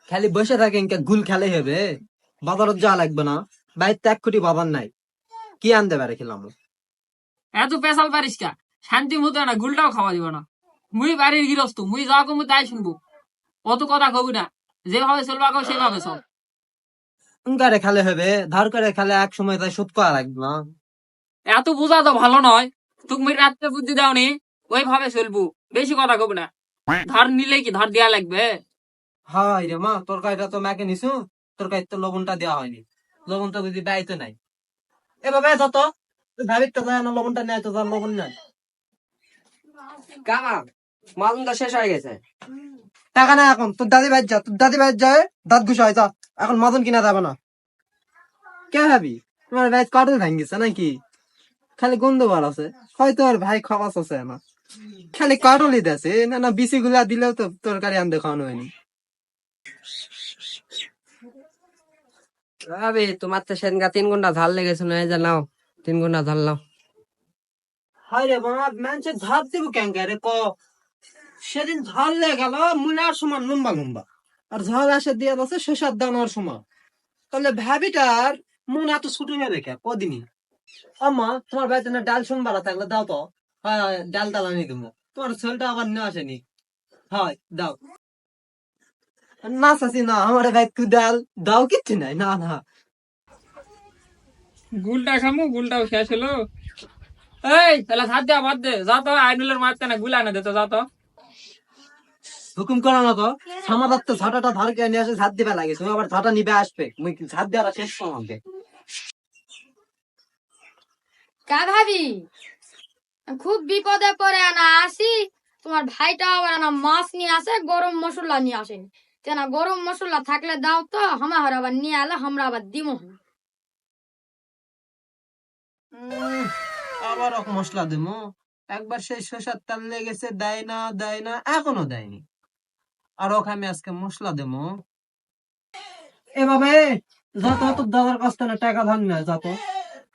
খালি বসে থাকে ইনকা গুল খেলে হবে, বাজারত যাওয়া লাগবে না, বাইরে এক কোটি বাবার নাই, কি আনতে পারে খেলাম। এত পেশাল পারিস কা? শান্তি মতো না গুলটাও খাওয়া দিব না। মুই বাড়ির গৃহস্থ, মুই যা কমু তাই শুনবো। অত কথা কবি না, যেভাবে চলবা কও সেভাবে চল। করে খেলে হবে, ধার করে খেলে এক সময় তাই শোধ করা লাগবে না। এত বোঝা তো ভালো নয়। তুমি রাত্রে বুদ্ধি দাওনি, ওইভাবে চলবো। বেশি কথা কবি না। ধার নিলে কি ধার দেয়া লাগবে? হাই রে মা, তরকারিটা তো মেখে নিছু, তরকারি তো লবণটা দেওয়া হয়নি, লবণটা যদি ব্যয়তো নাই। এভাবে যত ভাবির তো যায় না, লবণটা নেয় তো, লবণ নাই। কাকা মালুম তো শেষ হয়ে গেছে। টাকা নাই এখন, তোর দাদি ভাই যা, তোর দাদি ভাই যায় দাঁত ঘুষা হয়, যা এখন মাদন কিনা যাবে না। কে ভাবি তোমার ভাই কাটল ভাঙ্গিছে নাকি? খালি গন্ধ বার আছে, হয়তো আর ভাই খাওয়াস আছে না, খালি কাটলই দেছে না, না বিচি গুলা দিলেও তো তরকারি আনতে খাওয়ানো হয়নি। ভাবি তোমার তো সেদিনকা 3 ঘন্টা ঝাল লেগেছে না, এই যে নাও 3 ঘন্টা ঝাল নাও। হায় রে বাপ, মানুষের ধার দিব কেন রে ক? সেদিন ঝাল লেগে গেল মুলার সমান লম্বা লম্বা, আর ঝাল আসে দিয়ে আছে শসার দানার সমান। তাহলে ভাবিটার মন এত ছোট হয়ে দেখে কদিনই। আম্মা, তোমার বাড়িতে না ডাল সোমবার থাকলে দাও তো। হয় হয়, ডাল ডাল আনি দেবো, তোমার ছেলেটা আবার নিয়ে আসেনি। হয় দাও। না চাচি না, আমার ভাই ডাল দাও, কিচ্ছু নাই, না না। গুলটা খামু, গুলটাও শেষ হলো। এই তাহলে ধার দেওয়া বাদ দে, যা তো আইনুলের মারতে না গুলা না দিত, যা তো। হুকুম করো না তো, সামাদার তো ঝাঁটাটা ধার কে নিয়ে আসে ঝাঁট দিবে লাগে, তুমি আবার ঝাঁটা নিবে আসবে, মুই ঝাঁট দেওয়াটা শেষ করো আমাকে। কা ভাবি, খুব বিপদে পড়ে আনা আসি। তোমার ভাইটা আবার না মাছ নিয়ে আসে, গরম মশলা নিয়ে আসেন। না গরম মশলা থাকলে দাও তো, আমার আবার নিয়ে আলে আমরা আবার দিমো। আবার এক মশলা দেবো? একবার সেই শসার তেল লেগেছে, দেয় না দেয় না, এখনো দেয়নি, আর ওকে আমি আজকে মশলা দেবো। এভাবে যত তোর দাদার কাছ থেকে টাকা ধার না, যত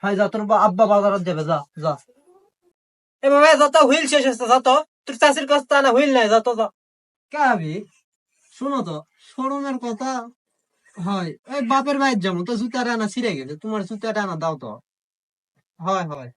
হয় যা, তোর আব্বা বাজারত দেবে, যা যা। এভাবে যত হুইল শেষ হচ্ছে, যত তোর চাষির কাছ থেকে হুইল নাই, যত যা। কাবি শুনো তো, শোরুমের কথা। হয় ওই বাপের ভাইয়ের যেমন তো জুতাটা আনা ছিঁড়ে গেছে, তোমার জুতাটা আনা দাও তো। হয় হয়।